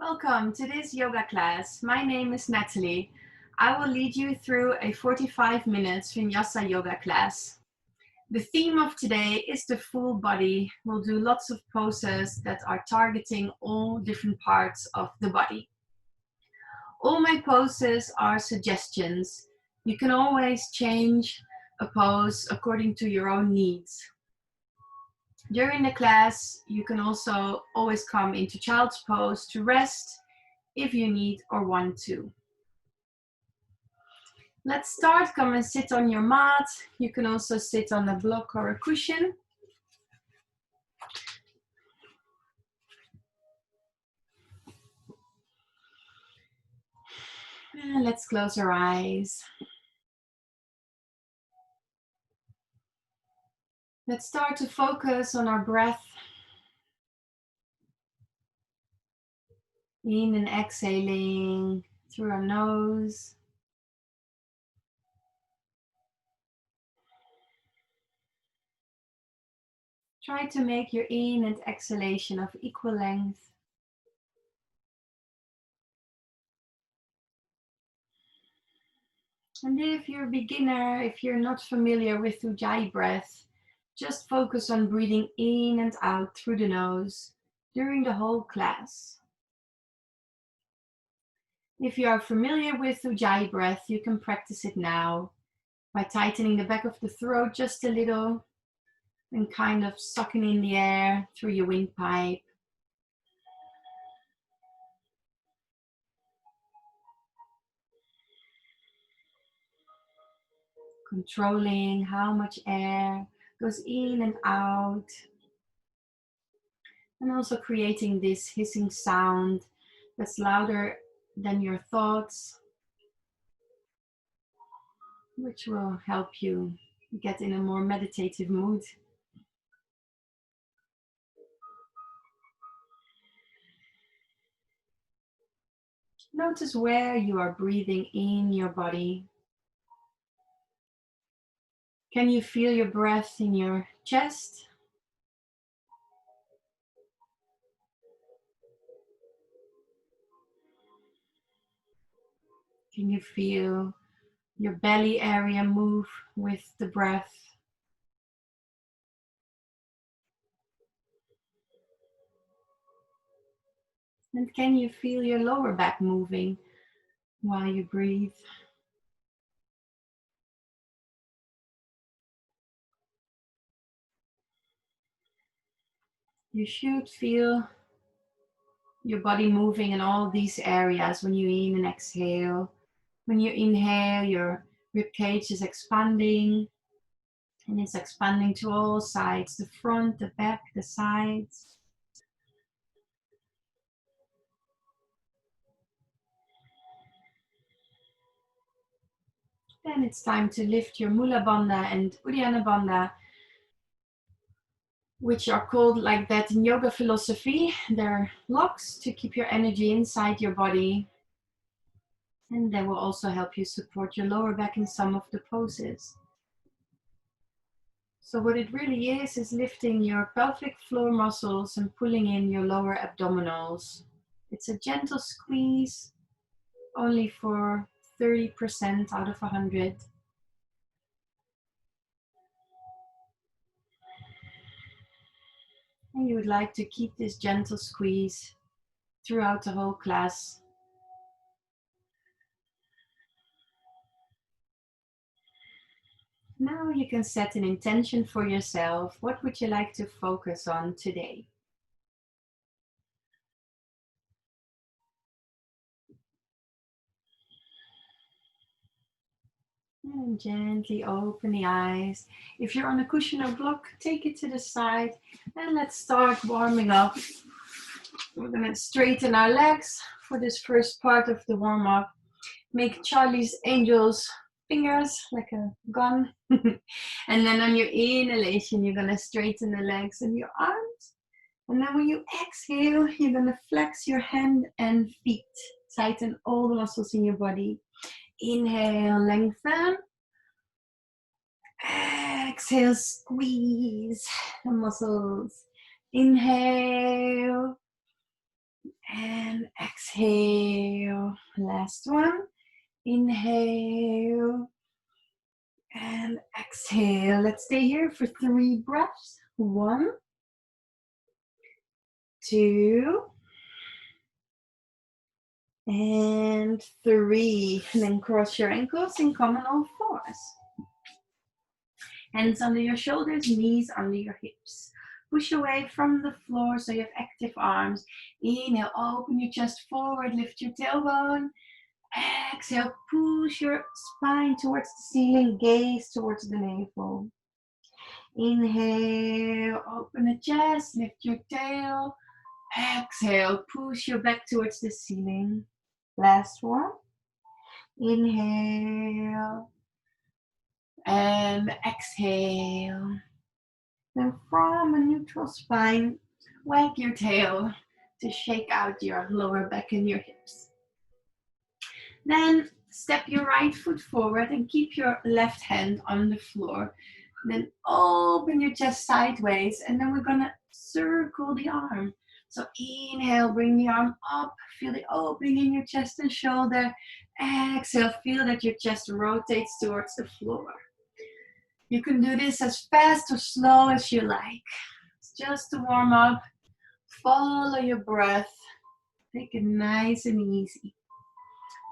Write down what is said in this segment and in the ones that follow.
Welcome to this yoga class. My name is Natalie. I will lead you through a 45 minutes Vinyasa yoga class. The theme of today is the full body. We'll do lots of poses that are targeting all different parts of the body. All my poses are suggestions. You can always change a pose according to your own needs. During the class, you can also always come into child's pose to rest if you need or want to. Let's start. Come and sit on your mat. You can also sit on a block or a cushion. And let's close our eyes. Let's start to focus on our breath. In and exhaling through our nose. Try to make your in and exhalation of equal length. And if you're a beginner, if you're not familiar with Ujjayi breath, just focus on breathing in and out through the nose during the whole class. If you are familiar with Ujjayi breath, you can practice it now by tightening the back of the throat just a little and kind of sucking in the air through your windpipe. Controlling how much air goes in and out. And also creating this hissing sound that's louder than your thoughts, which will help you get in a more meditative mood. Notice where you are breathing in your body. Can you feel your breath in your chest? Can you feel your belly area move with the breath? And can you feel your lower back moving while you breathe? You should feel your body moving in all these areas when you in and exhale. When you inhale, your rib cage is expanding, and it's expanding to all sides, the front, the back, the sides. Then it's time to lift your Mula Bandha and Uddiyana Bandha, which are called like that in yoga philosophy. They're locks to keep your energy inside your body. And they will also help you support your lower back in some of the poses. So what it really is lifting your pelvic floor muscles and pulling in your lower abdominals. It's a gentle squeeze, only for 30% out of 100. And you would like to keep this gentle squeeze throughout the whole class. Now you can set an intention for yourself. What would you like to focus on today? And gently open the eyes. If you're on a cushion or block, take it to the side and let's start warming up. We're going to straighten our legs for this first part of the warm-up. Make Charlie's Angels fingers like a gun. And then on your inhalation, you're going to straighten the legs and your arms. And then when you exhale, you're going to flex your hand and feet. Tighten all the muscles in your body. Inhale, lengthen. Exhale, squeeze the muscles. Inhale. And exhale. Last one. Inhale. And exhale. Let's stay here for 3 breaths. 1, 2, and 3. And then cross your ankles and come on all fours. Hands under your shoulders, knees under your hips. Push away from the floor so you have active arms. Inhale, open your chest forward, lift your tailbone. Exhale, push your spine towards the ceiling, gaze towards the navel. Inhale, open the chest, lift your tail. Exhale, push your back towards the ceiling. Last one. Inhale. And exhale. Then from a neutral spine, wag your tail to shake out your lower back and your hips. Then step your right foot forward and keep your left hand on the floor. Then open your chest sideways, and then we're gonna circle the arm. So inhale, bring the arm up, feel the opening in your chest and shoulder. Exhale, feel that your chest rotates towards the floor. You can do this as fast or slow as you like. It's just to warm up. Follow your breath. Take it nice and easy.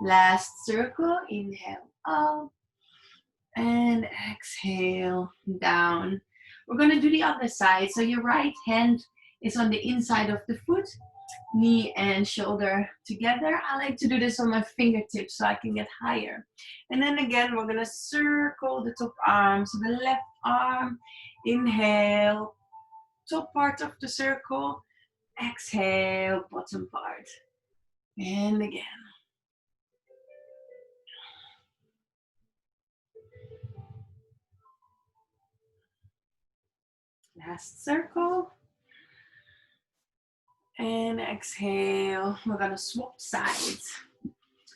Last circle, inhale up and exhale down. We're going to do the other side. So your right hand is on the inside of the foot, knee and shoulder together. I like to do this on my fingertips so I can get higher. And then again, we're going to circle the top arm. So the left arm, inhale, top part of the circle, exhale, bottom part. And again. Last circle. And exhale. We're going to swap sides.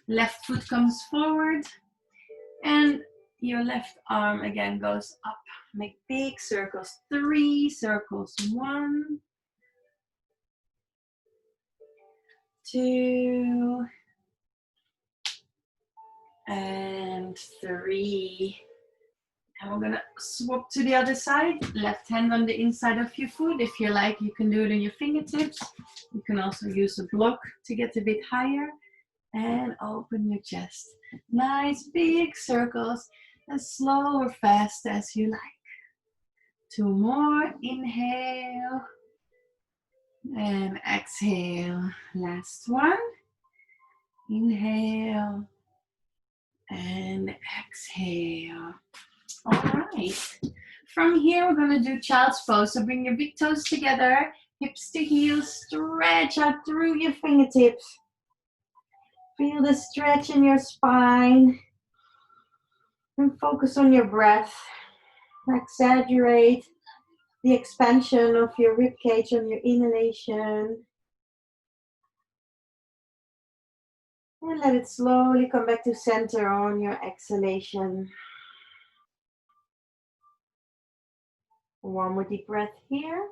Left foot comes forward. And your left arm again goes up. Make big circles. 3 circles. 1, 2, and 3. And we're gonna swap to the other side. Left hand on the inside of your foot. If you like, you can do it on your fingertips. You can also use a block to get a bit higher. And open your chest. Nice big circles, as slow or fast as you like. 2 more. Inhale. And exhale. Last one. Inhale. And exhale. All right. From here, we're going to do child's pose. So bring your big toes together, hips to heels, stretch out through your fingertips. Feel the stretch in your spine. And focus on your breath. Exaggerate the expansion of your rib cage on your inhalation. And let it slowly come back to center on your exhalation. One more deep breath here.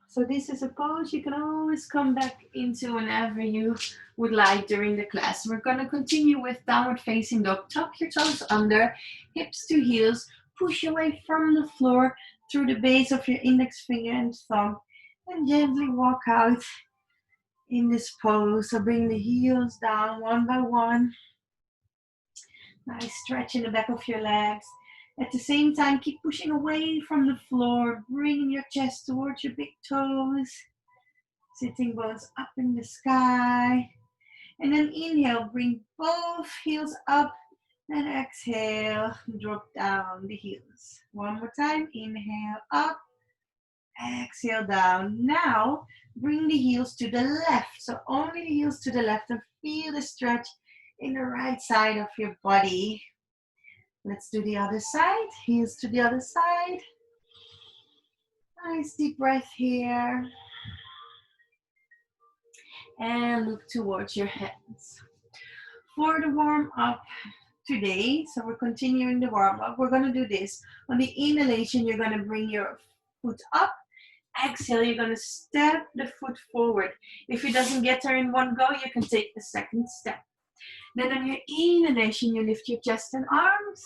So this is a pose you can always come back into whenever you would like during the class. We're going to continue with downward facing dog. Tuck your toes under, hips to heels. Push away from the floor through the base of your index finger and thumb. And gently walk out in this pose. So bring the heels down one by one. Nice stretch in the back of your legs. At the same time, keep pushing away from the floor, bringing your chest towards your big toes. Sitting bones up in the sky. And then inhale, bring both heels up. And exhale, drop down the heels. One more time, inhale up. Exhale down. Now, bring the heels to the left. So only the heels to the left, and feel the stretch in the right side of your body. Let's do the other side. Heels to the other side. Nice deep breath here. And look towards your hands. For the warm up today, so we're continuing the warm up. We're going to do this. On the inhalation, you're going to bring your foot up. Exhale, you're gonna step the foot forward. If it doesn't get there in one go, you can take the second step. Then on your inhalation, you lift your chest and arms.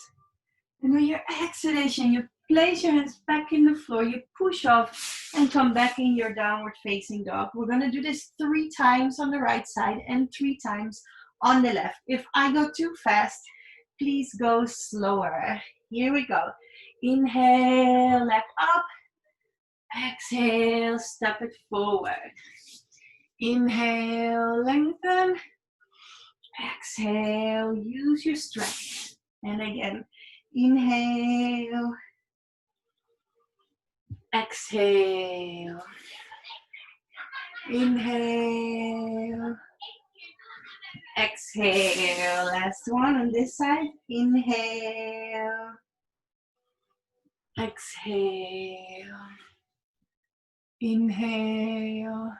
And on your exhalation, you place your hands back in the floor, you push off and come back in your downward facing dog. We're gonna do this 3 times on the right side and 3 times on the left. If I go too fast, please go slower. Here we go. Inhale, leg up. Exhale, step it forward. Inhale, lengthen. Exhale, use your strength. And again, inhale. Exhale. Inhale. Exhale. Last one on this side. Inhale. Exhale. Inhale.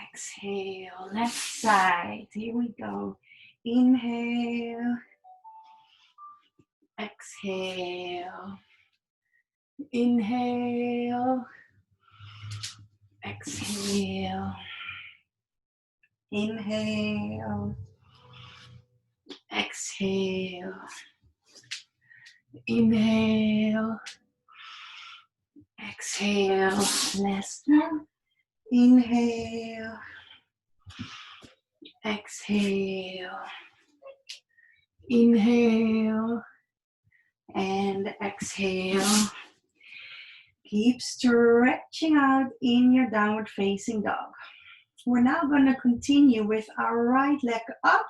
Exhale. Left side. Here we go. Inhale. Exhale. Inhale. Exhale. Inhale. Exhale. Inhale. Exhale. Last one. Inhale. Exhale. Inhale. And exhale. Keep stretching out in your downward facing dog. We're now going to continue with our right leg up.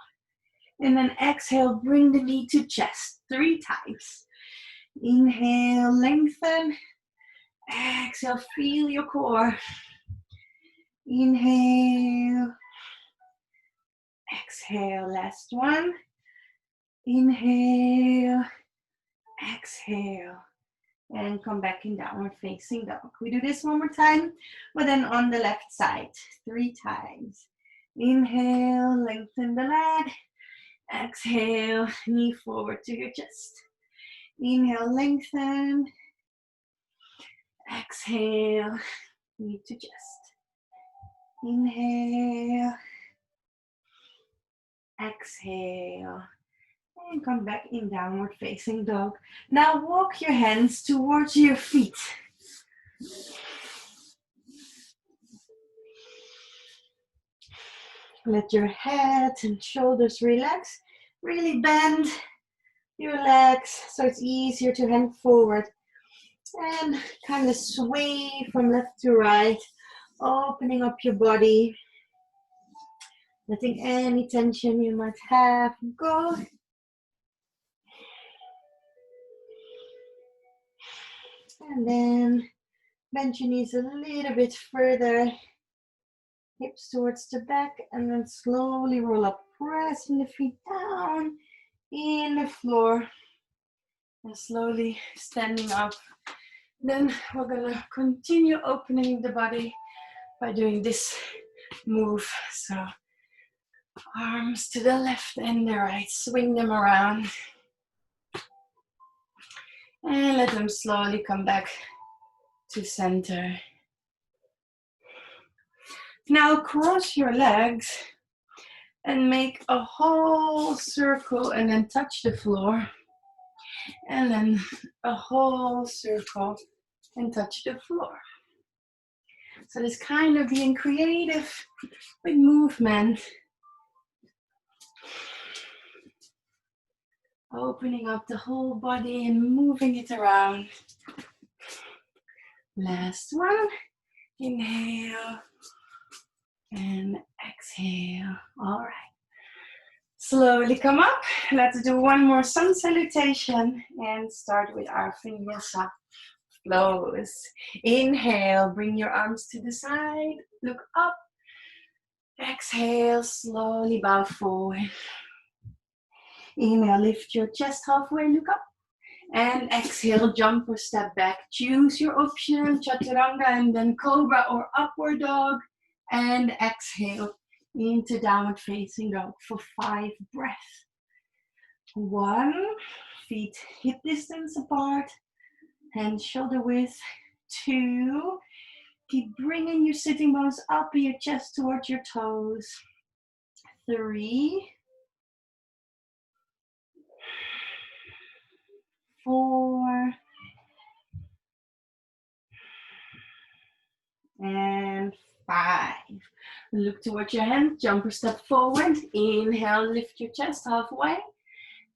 And then exhale, bring the knee to chest 3 times. Inhale, lengthen. Exhale, feel your core. Inhale. Exhale, last one. Inhale. Exhale. And come back in downward facing dog. We do this one more time, but then on the left side, 3 times. Inhale, lengthen the leg. Exhale, knee forward to your chest. Inhale, lengthen. Exhale, knee to chest. Inhale. Exhale. And come back in downward facing dog. Now walk your hands towards your feet. Let your head and shoulders relax. Really bend your legs so it's easier to hand forward. And kind of sway from left to right, opening up your body. Letting any tension you might have go. And then bend your knees a little bit further. Hips towards the back, and then slowly roll up, pressing the feet down in the floor. And slowly standing up. Then we're gonna continue opening the body by doing this move. So arms to the left and the right, swing them around. And let them slowly come back to center. Now cross your legs and make a whole circle and then touch the floor. And then a whole circle and touch the floor. So this kind of being creative with movement. Opening up the whole body and moving it around. Last one. Inhale. And exhale. All right. Slowly come up. Let's do one more sun salutation and start with our Vinyasa flows. Inhale, bring your arms to the side. Look up. Exhale, slowly bow forward. Inhale, lift your chest halfway, look up. And exhale, jump or step back. Choose your option, chaturanga and then cobra or upward dog. And exhale into downward facing dog for 5 breaths. 1, feet hip distance apart, hands shoulder width. 2. Keep bringing your sitting bones up your chest towards your toes. 3. 4. And 5. Look towards your hand, jump a step forward. Inhale, lift your chest halfway.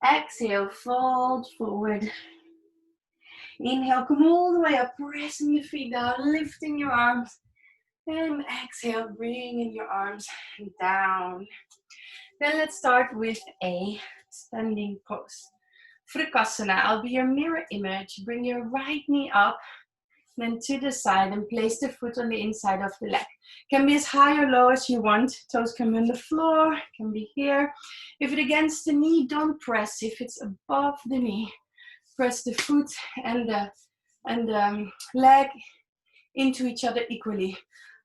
Exhale, fold forward. Inhale, come all the way up, pressing the feet down, lifting your arms. And exhale, bringing your arms down. Then let's start with a standing pose. Vrikasana, I'll be your mirror image. Bring your right knee up, then to the side, and place the foot on the inside of the leg. Can be as high or low as you want. Toes can be on the floor, can be here. If it's against the knee, don't press. If it's above the knee, press the foot and the leg into each other equally.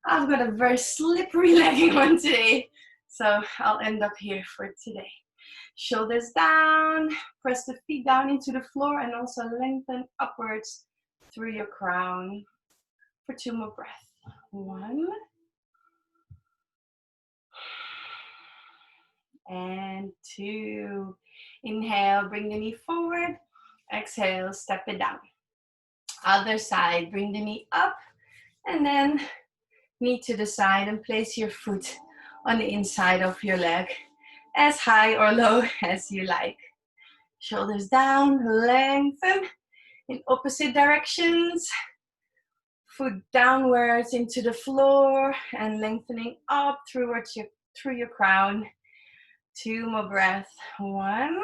I've got a very slippery legging one today, so I'll end up here for today. Shoulders down, press the feet down into the floor and also lengthen upwards through your crown for 2 more breaths. 1 and 2. Inhale, bring the knee forward. Exhale, step it down. Other side, bring the knee up and then knee to the side and place your foot on the inside of your leg, as high or low as you like. Shoulders down, lengthen in opposite directions. Foot downwards into the floor and lengthening up through your crown. 2 more breaths. 1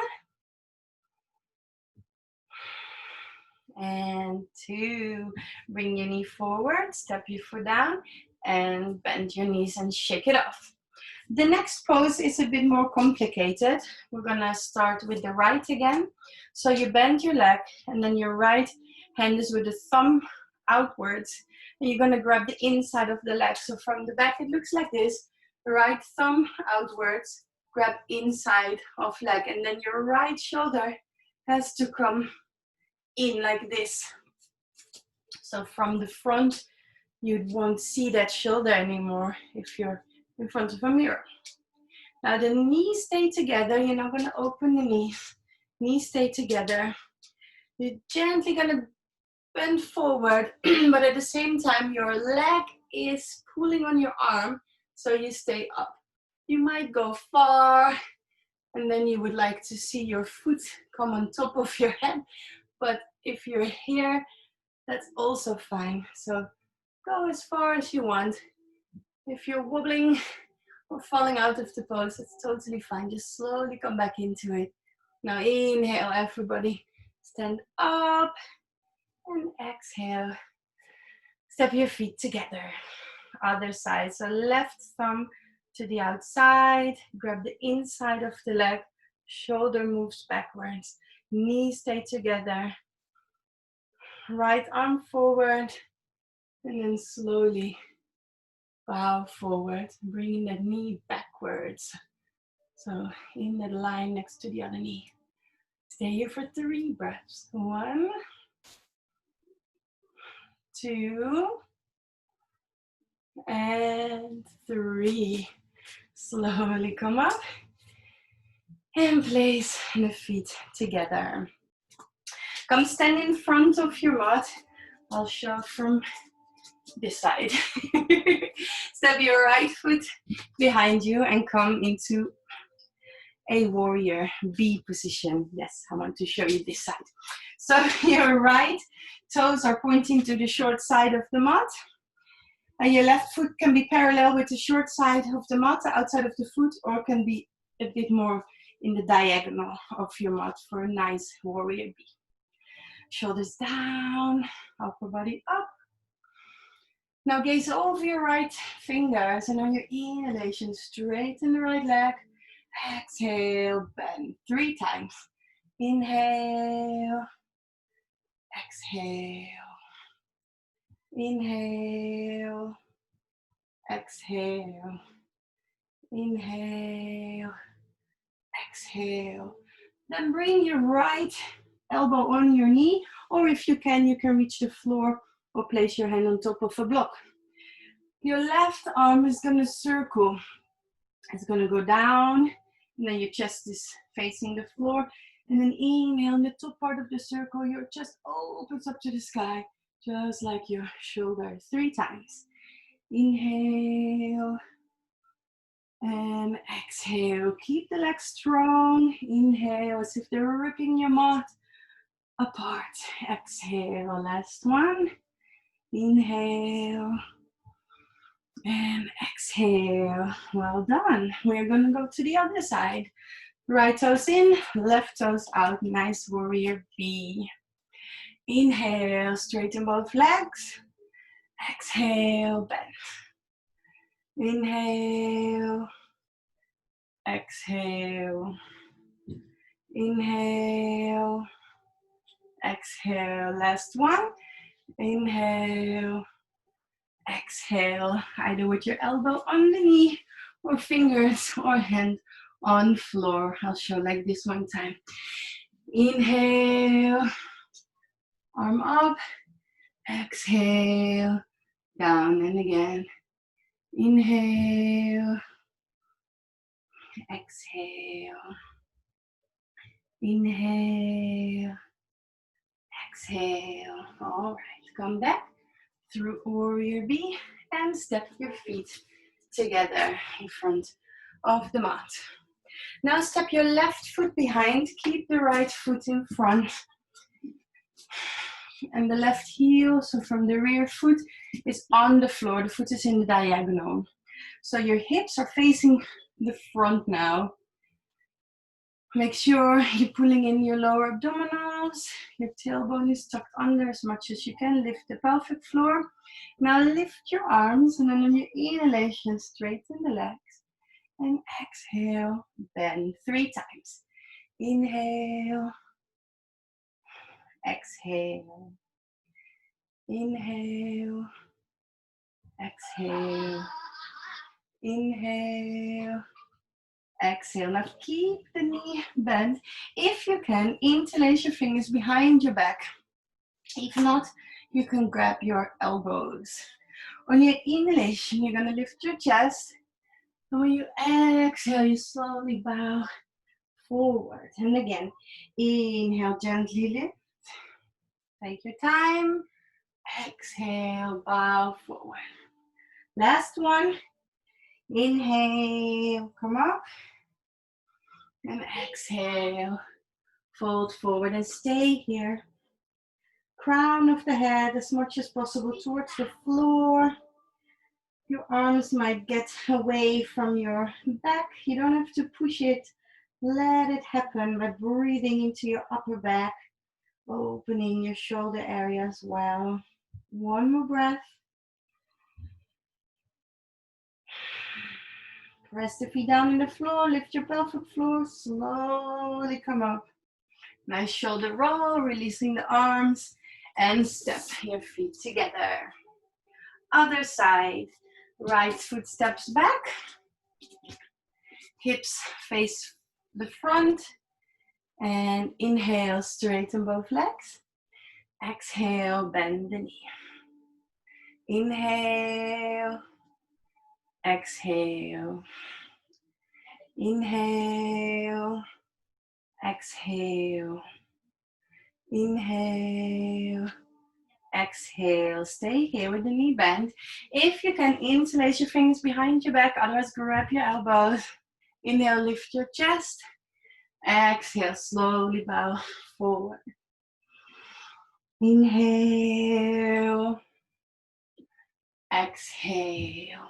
and 2. Bring your knee forward, step your foot down, and bend your knees and shake it off. The next pose is a bit more complicated. We're gonna start with the right again. So you bend your leg, and then your right hand is with the thumb outwards, and you're gonna grab the inside of the leg. So from the back, it looks like this. The right thumb outwards, grab inside of leg, and then your right shoulder has to come in like this. So from the front, you won't see that shoulder anymore if you're in front of a mirror. Now the knees stay together. You're not going to open the knees. Knees stay together. You're gently going to bend forward, but at the same time your leg is pulling on your arm, so you stay up. You might go far, and then you would like to see your foot come on top of your head, but if you're here, that's also fine. So go as far as you want. If you're wobbling or falling out of the pose, it's totally fine. Just slowly come back into it. Now inhale, everybody. Stand up and exhale. Step your feet together. Other side. So left thumb to the outside. Grab the inside of the leg. Shoulder moves backwards. Knees stay together. Right arm forward. And then slowly bow forward, bringing that knee backwards. So in that line next to the other knee. Stay here for 3 breaths. 1, 2, and 3. Slowly come up and place the feet together. Come stand in front of your mat. I'll show from this side. Step your right foot behind you and come into a warrior B position. Yes, I want to show you this side. So your right toes are pointing to the short side of the mat. And your left foot can be parallel with the short side of the mat, the outside of the foot, or can be a bit more in the diagonal of your mat for a nice warrior B. Shoulders down, upper body up. Now gaze over your right fingers, and on your inhalation, straighten the right leg. Exhale, bend 3 times. Inhale, exhale, inhale, exhale, inhale, exhale. Then bring your right elbow on your knee, or if you can reach the floor or place your hand on top of a block. Your left arm is going to circle. It's going to go down, and then your chest is facing the floor. And then inhale, in the top part of the circle, your chest opens up to the sky, just like your shoulder, 3 times. Inhale, and exhale. Keep the legs strong. Inhale, as if they're ripping your mat apart. Exhale, last one. Inhale and exhale. Well done. We're gonna go to the other side. Right toes in, left toes out. Nice warrior B. Inhale, straighten both legs. Exhale, bend. Inhale, exhale. Inhale, exhale. Last one. Inhale, exhale. Either with your elbow on the knee or fingers or hand on floor. I'll show like this one time. Inhale, arm up. Exhale, down and again. Inhale, exhale. Inhale, exhale. All right, come back through warrior B and step your feet together in front of the mat. Now step your left foot behind, keep the right foot in front. And the left heel, so from the rear foot, is on the floor. The foot is in the diagonal. So your hips are facing the front now. Make sure you're pulling in your lower abdominals. Your tailbone is tucked under as much as you can. Lift the pelvic floor. Now lift your arms, and then on your inhalation, straighten the legs. And exhale, bend 3 times. Inhale. Exhale. Inhale. Exhale. Inhale. Exhale. Now keep the knee bent. If you can, interlace your fingers behind your back. If not, you can grab your elbows. On your inhalation, you're going to lift your chest. And when you exhale, you slowly bow forward. And again, inhale, gently lift. Take your time. Exhale, bow forward. Last one. Inhale, come up. And exhale, fold forward and stay here. Crown of the head as much as possible towards the floor. Your arms might get away from your back. You don't have to push it. Let it happen by breathing into your upper back, opening your shoulder area as well. One more breath. Press the feet down on the floor, lift your pelvic floor, slowly come up. Nice shoulder roll, releasing the arms, and step your feet together. Other side, right foot steps back, hips face the front, and inhale, straighten both legs. Exhale, bend the knee. Inhale. Exhale. Inhale. Exhale. Inhale. Exhale. Stay here with the knee bent. If you can, interlace your fingers behind your back. Otherwise, grab your elbows. Inhale, lift your chest. Exhale, slowly bow forward. Inhale. Exhale.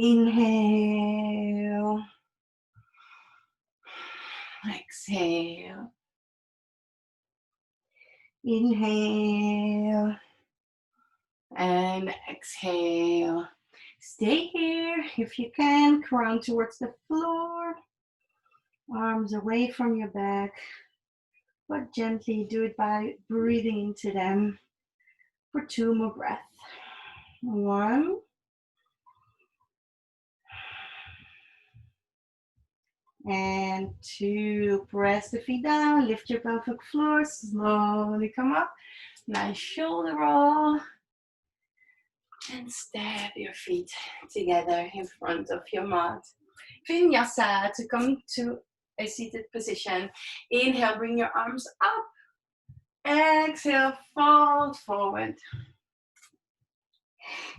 Inhale. Exhale. Inhale. And exhale. Stay here if you can. Crown towards the floor. Arms away from your back. But gently do it by breathing into them for 2 more breaths. 1. And 2. Press the feet down, lift your pelvic floor, slowly come up. Nice shoulder roll. And step your feet together in front of your mat. Vinyasa, to come to a seated position. Inhale, bring your arms up. Exhale, fold forward.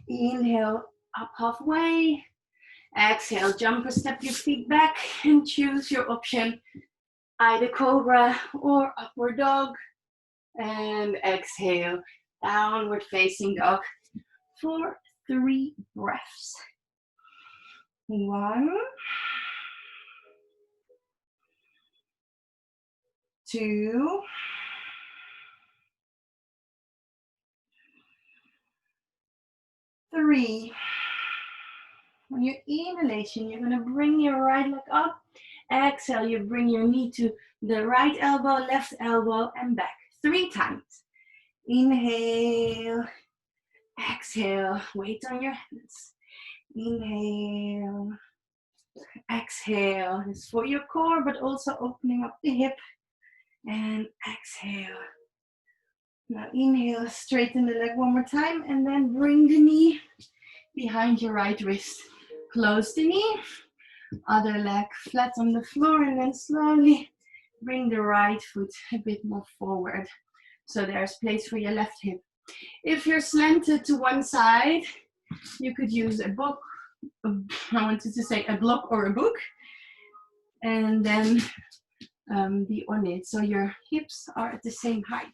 Inhale, up halfway. Exhale, jump or step your feet back and choose your option. Either cobra or upward dog. And exhale, downward facing dog for 3 breaths. 1, 2, 3. On your inhalation, you're going to bring your right leg up. Exhale, you bring your knee to the right elbow, left elbow, and back 3 times. Inhale, exhale, weight on your hands. Inhale, exhale. It's for your core, but also opening up the hip. And exhale. Now inhale, straighten the leg one more time, and then bring the knee behind your right wrist. Close the knee, other leg flat on the floor, and then slowly bring the right foot a bit more forward. So there's place for your left hip. If you're slanted to one side, you could use a book. I wanted to say a block or a book, and then be on it. So your hips are at the same height.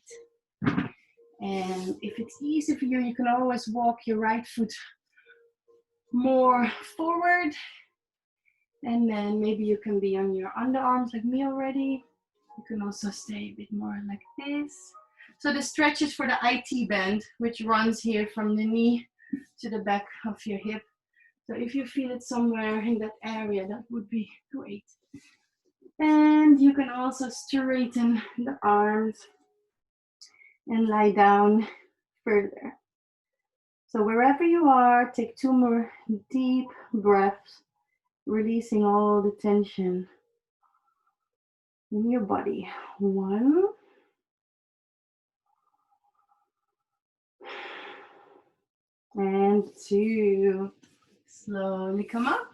And if it's easy for you, you can always walk your right foot more forward. And then maybe you can be on your underarms like me already. You can also stay a bit more like this. So the stretch is for the IT band, which runs here from the knee to the back of your hip. So if you feel it somewhere in that area, that would be great. And you can also straighten the arms and lie down further. So wherever you are, take 2 more deep breaths, releasing all the tension in your body. 1. And 2. Slowly come up.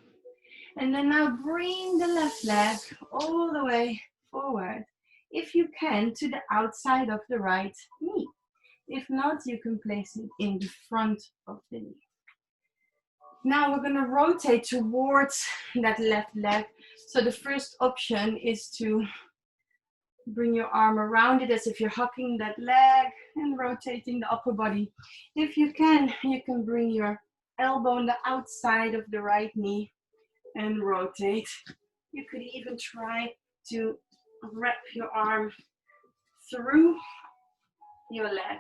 And then now bring the left leg all the way forward. If you can, to the outside of the right knee. If not, you can place it in the front of the knee. Now we're going to rotate towards that left leg. So the first option is to bring your arm around it as if you're hugging that leg and rotating the upper body. If you can bring your elbow on the outside of the right knee and rotate. You could even try to wrap your arm through your leg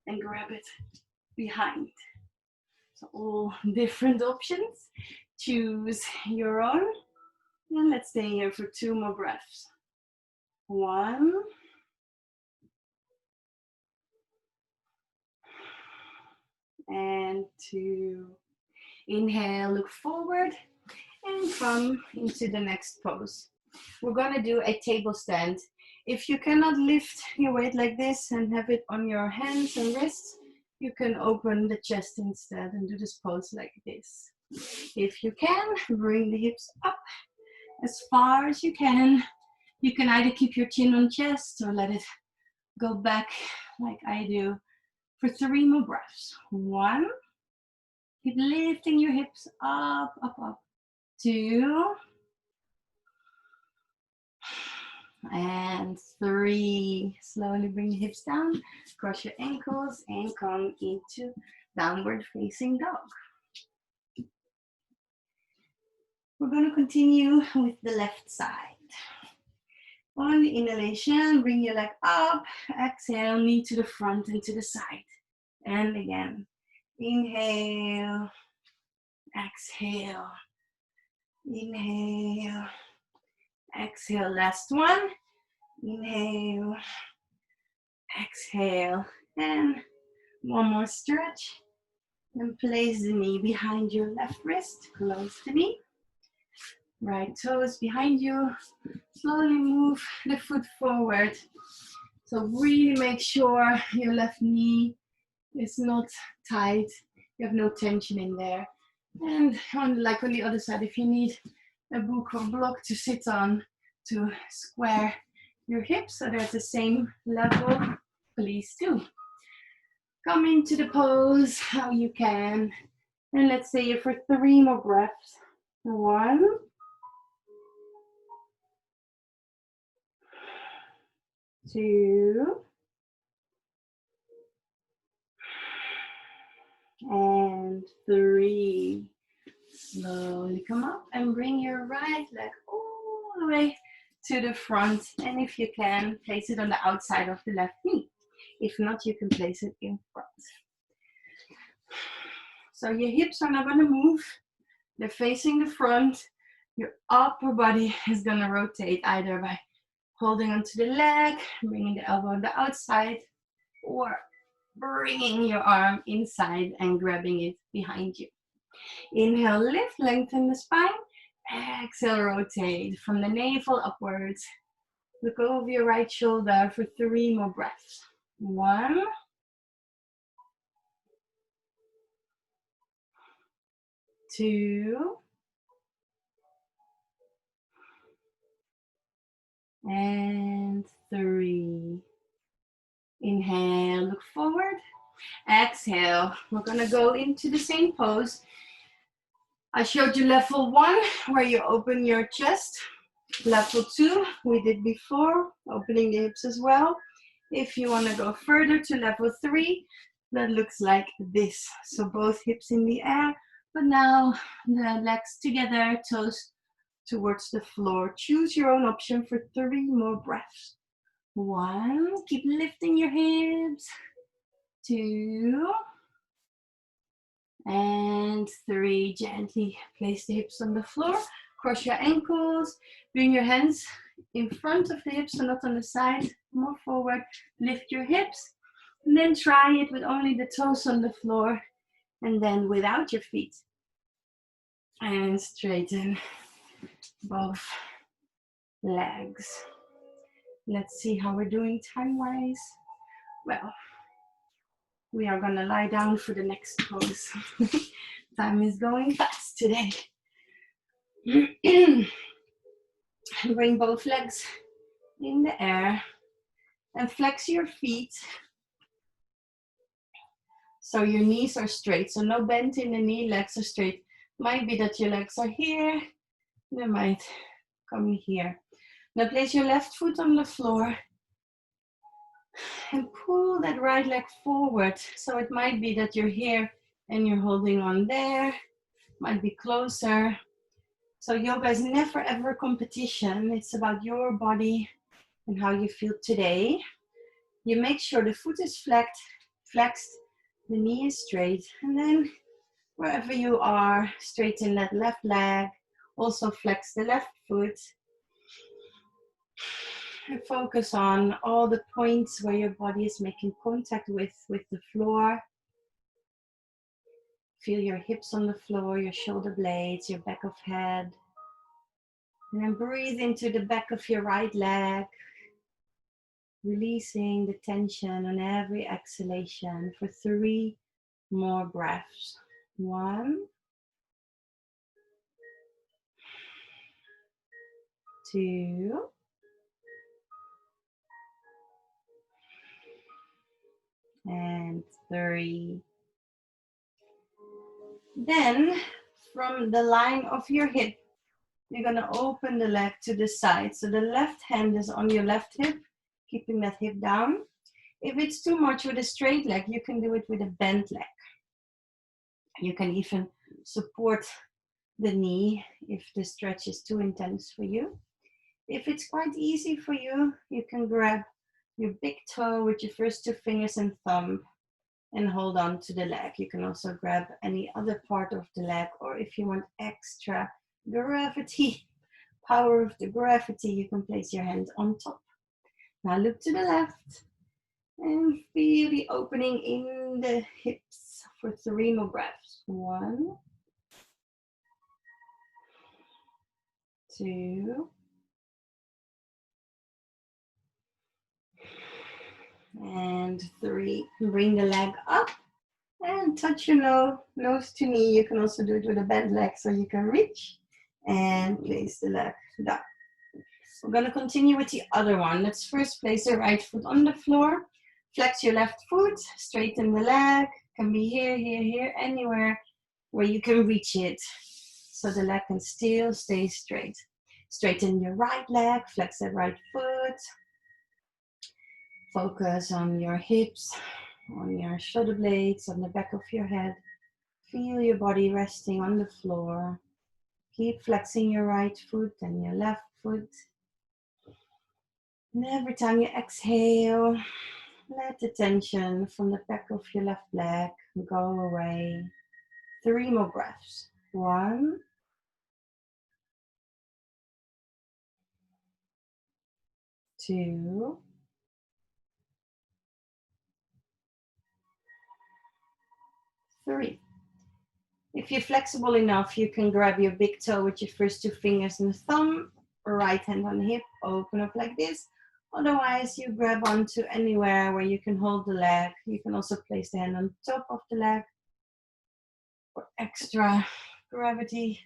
and grab it behind. So all different options. Choose your own. And let's stay here for 2 more breaths. 1. And 2. Inhale, look forward and come into the next pose. We're going to do a table stand. If you cannot lift your weight like this and have it on your hands and wrists, you can open the chest instead and do this pose like this. If you can, bring the hips up as far as you can. You can either keep your chin on chest or let it go back like I do for 3 more breaths. 1. Keep lifting your hips up, up, up. 2. And 3. Slowly bring your hips down, cross your ankles, and come into downward facing dog. We're going to continue with the left side. On the inhalation, bring your leg up. Exhale, knee to the front and to the side. And again, inhale, exhale, inhale, exhale. Last one. Inhale, exhale, and one more stretch. And place the knee behind your left wrist. Close the knee. Right toes behind you. Slowly move the foot forward. So really make sure your left knee is not tight. You have no tension in there. And like on the other side, if you need a book or block to sit on to square your hips so they're at the same level, please do. Come into the pose how you can. And let's stay here for 3 more breaths. 1, 2, and 3. Slowly come up and bring your right leg all the way to the front. And if you can, place it on the outside of the left knee. If not, you can place it in front. So your hips are not going to move. They're facing the front. Your upper body is going to rotate either by holding onto the leg, bringing the elbow on the outside, or bringing your arm inside and grabbing it behind you. Inhale, lift, lengthen the spine. Exhale, rotate from the navel upwards. Look over your right shoulder for 3 more breaths. 1, 2, and 3. Inhale, look forward. Exhale, we're gonna go into the same pose. I showed you level 1, where you open your chest. Level 2, we did before, opening the hips as well. If you wanna go further to level 3, that looks like this. So both hips in the air, but now the legs together, toes towards the floor. Choose your own option for 3 more breaths. 1, keep lifting your hips. 2, and 3. Gently place the hips on the floor. Cross your ankles. Bring your hands in front of the hips, so not on the side. More forward. Lift your hips. And then try it with only the toes on the floor. And then without your feet. And straighten both legs. Let's see how we're doing time-wise. Well, we are gonna lie down for the next pose. Time is going fast today. Bring both legs in the air and flex your feet so your knees are straight. So no bend in the knee, legs are straight. Might be that your legs are here, they might come here. Now place your left foot on the floor and pull that right leg forward. So it might be that you're here and you're holding on there, might be closer. So yoga is never ever competition. It's about your body and how you feel today. You make sure the foot is flexed, the knee is straight, and then wherever you are, straighten that left leg, also flex the left foot. And focus on all the points where your body is making contact with the floor. Feel your hips on the floor, your shoulder blades, your back of head. And then breathe into the back of your right leg, releasing the tension on every exhalation for 3 more breaths. 1, 2, and 3. Then, from the line of your hip, you're gonna open the leg to the side. So the left hand is on your left hip, keeping that hip down. If it's too much with a straight leg, you can do it with a bent leg. You can even support the knee if the stretch is too intense for you. If it's quite easy for you, you can grab your big toe with your first 2 fingers and thumb and hold on to the leg. You can also grab any other part of the leg, or if you want extra gravity, power of the gravity, you can place your hand on top. Now look to the left and feel the opening in the hips for 3 more breaths. 1, 2, And 3. Bring the leg up and touch your nose to knee. You can also do it with a bent leg so you can reach and place the leg down. We're going to continue with the other one. Let's first place the right foot on the floor. Flex your left foot, straighten the leg. Can be here, here, here, anywhere where you can reach it. So the leg can still stay straight. Straighten your right leg, flex that right foot. Focus on your hips, on your shoulder blades, on the back of your head. Feel your body resting on the floor. Keep flexing your right foot and your left foot. And every time you exhale, let the tension from the back of your left leg go away. 3 more breaths. 1, 2, 3. If you're flexible enough, you can grab your big toe with your first 2 fingers and thumb, right hand on the hip, open up like this. Otherwise, you grab onto anywhere where you can hold the leg. You can also place the hand on top of the leg for extra gravity.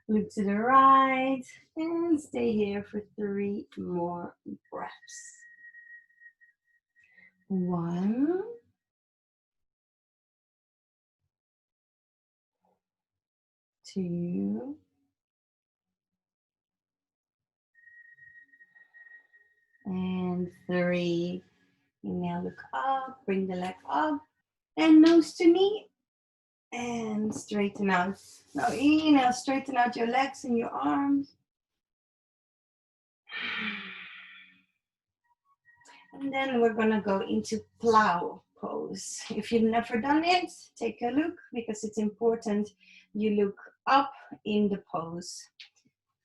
Look to the right and stay here for 3 more breaths. 1, 2, and 3. Inhale, look up, bring the leg up, and nose to knee, and straighten out. Now inhale, straighten out your legs and your arms. And then we're gonna go into plow pose. If you've never done it, take a look, because it's important you look up in the pose.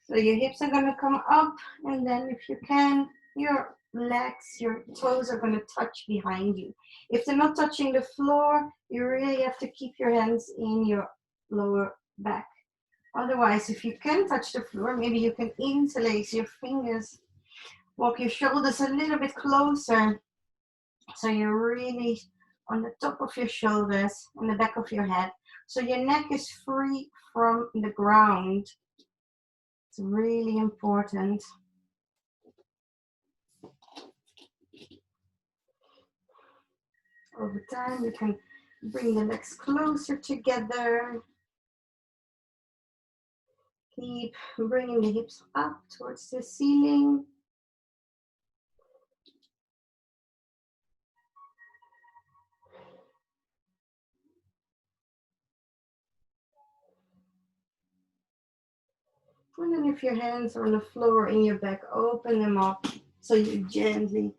So your hips are gonna come up, and then if you can, your legs, your toes are gonna touch behind you. If they're not touching the floor, you really have to keep your hands in your lower back. Otherwise, if you can touch the floor, maybe you can interlace your fingers. Walk your shoulders a little bit closer, so you're really on the top of your shoulders and the back of your head. So your neck is free from the ground. It's really important. Over time, you can bring the legs closer together. Keep bringing the hips up towards the ceiling. And then if your hands are on the floor in your back, open them up so you gently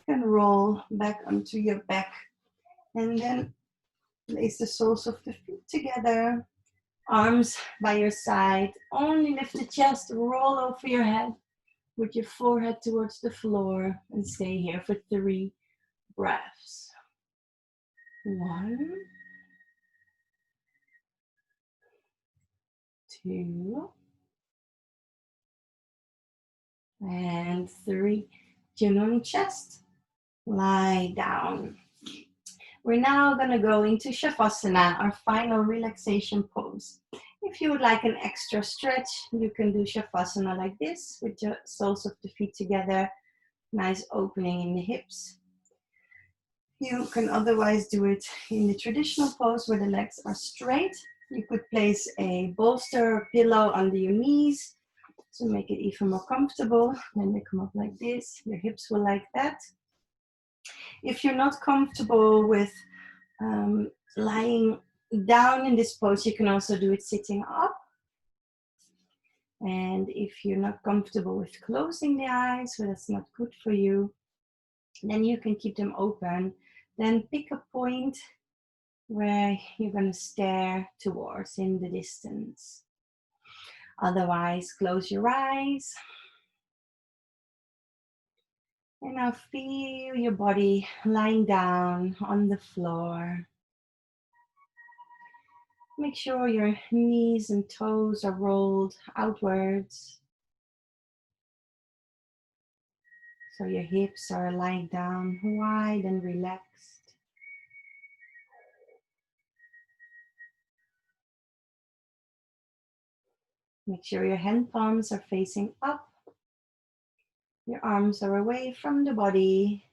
can roll back onto your back. And then place the soles of the feet together, arms by your side. Only lift the chest, roll over your head with your forehead towards the floor, and stay here for 3 breaths. 1, 2, and 3. Chin on chest, lie down. We're now going to go into Shafasana, our final relaxation pose. If you would like an extra stretch, you can do Shafasana like this, with your soles of the feet together, nice opening in the hips. You can otherwise do it in the traditional pose where the legs are straight. You could place a bolster or pillow under your knees to make it even more comfortable. Then they come up like this. Your hips will like that. If you're not comfortable with lying down in this pose, you can also do it sitting up. And if you're not comfortable with closing the eyes, so that's not good for you, then you can keep them open. Then pick a point where you're going to stare towards in the distance. Otherwise, close your eyes. And now feel your body lying down on the floor. Make sure your knees and toes are rolled outwards, So your hips are lying down wide and relaxed. Make sure your hand palms are facing up. Your arms are away from the body.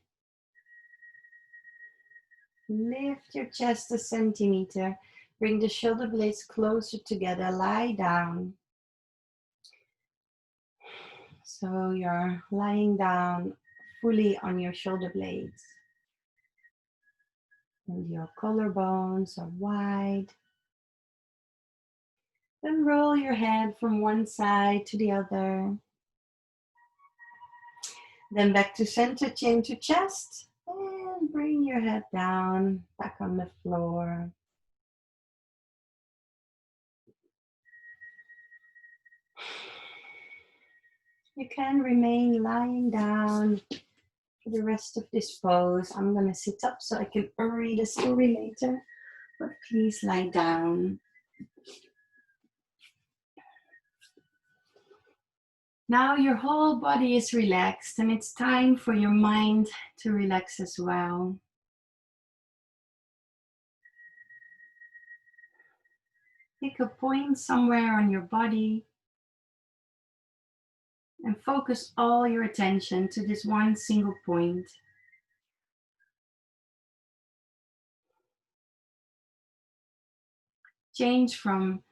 Lift your chest a centimeter. Bring the shoulder blades closer together. Lie down. So you're lying down fully on your shoulder blades. And your collarbones are wide. Then roll your head from one side to the other. Then back to center, chin to chest. And bring your head down, back on the floor. You can remain lying down for the rest of this pose. I'm going to sit up so I can read a story later. But please lie down. Now your whole body is relaxed and it's time for your mind to relax as well. Pick a point somewhere on your body and focus all your attention to this one single point. Change from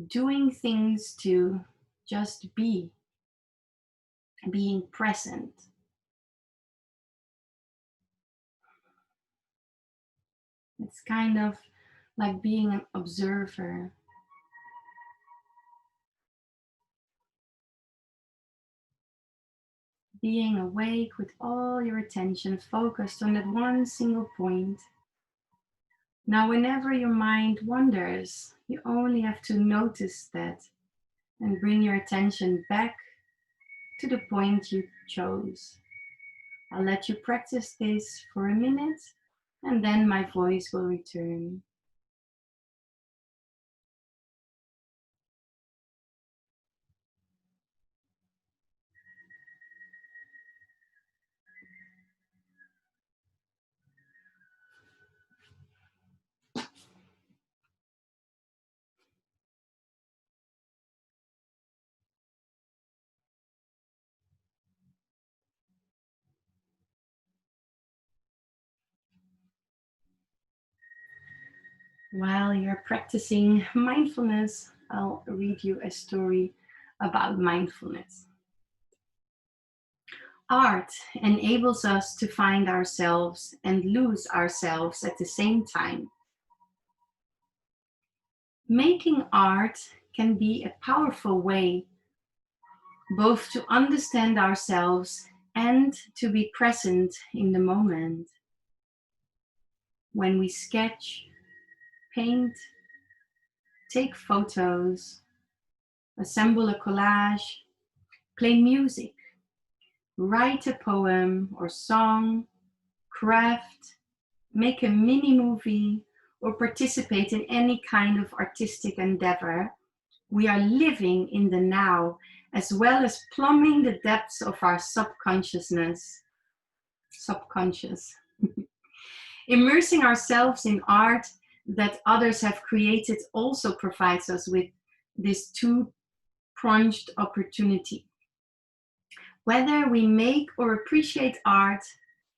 doing things to just being present. It's kind of like being an observer. Being awake with all your attention focused on that one single point. Now, whenever your mind wanders, you only have to notice that and bring your attention back to the point you chose. I'll let you practice this for a minute and then my voice will return. While you're practicing mindfulness, I'll read you a story about mindfulness. Art enables us to find ourselves and lose ourselves at the same time. Making art can be a powerful way both to understand ourselves and to be present in the moment. When we sketch, paint, take photos, assemble a collage, play music, write a poem or song, craft, make a mini movie, or participate in any kind of artistic endeavor, we are living in the now, as well as plumbing the depths of our subconscious. Immersing ourselves in art that others have created also provides us with this two-pronged opportunity. Whether we make or appreciate art,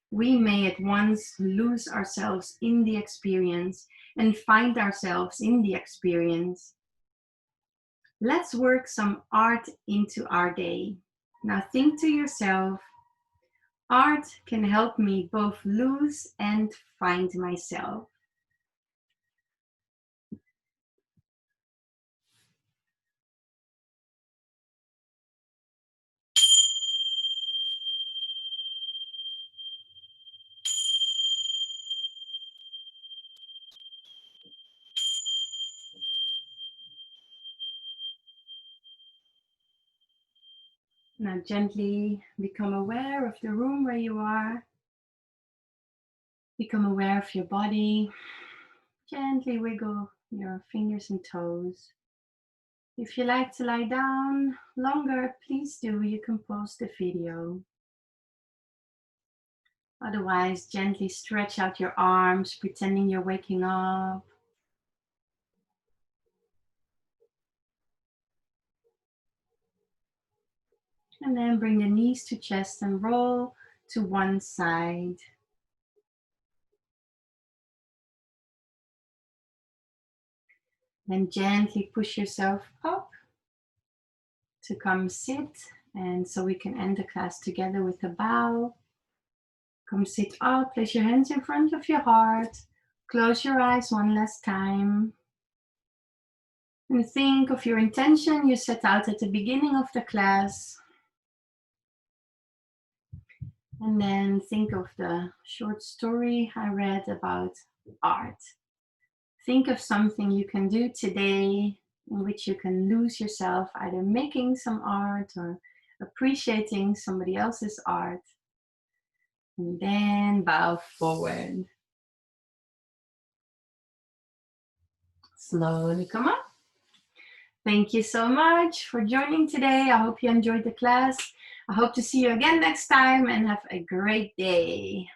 we may at once lose ourselves in the experience and find ourselves in the experience. Let's work some art into our day. Now think to yourself, art can help me both lose and find myself. Now gently become aware of the room where you are. Become aware of your body. Gently wiggle your fingers and toes. If you like to lie down longer, please do. You can pause the video. Otherwise, gently stretch out your arms, pretending you're waking up. And then bring the knees to chest and roll to one side. Then gently push yourself up to come sit. And so we can end the class together with a bow. Come sit up, place your hands in front of your heart. Close your eyes one last time. And think of your intention you set out at the beginning of the class. And then think of the short story I read about art. Think of something you can do today in which you can lose yourself, either making some art or appreciating somebody else's art. And then bow forward. Slowly come up. Thank you so much for joining today. I hope you enjoyed the class. I hope to see you again next time and have a great day.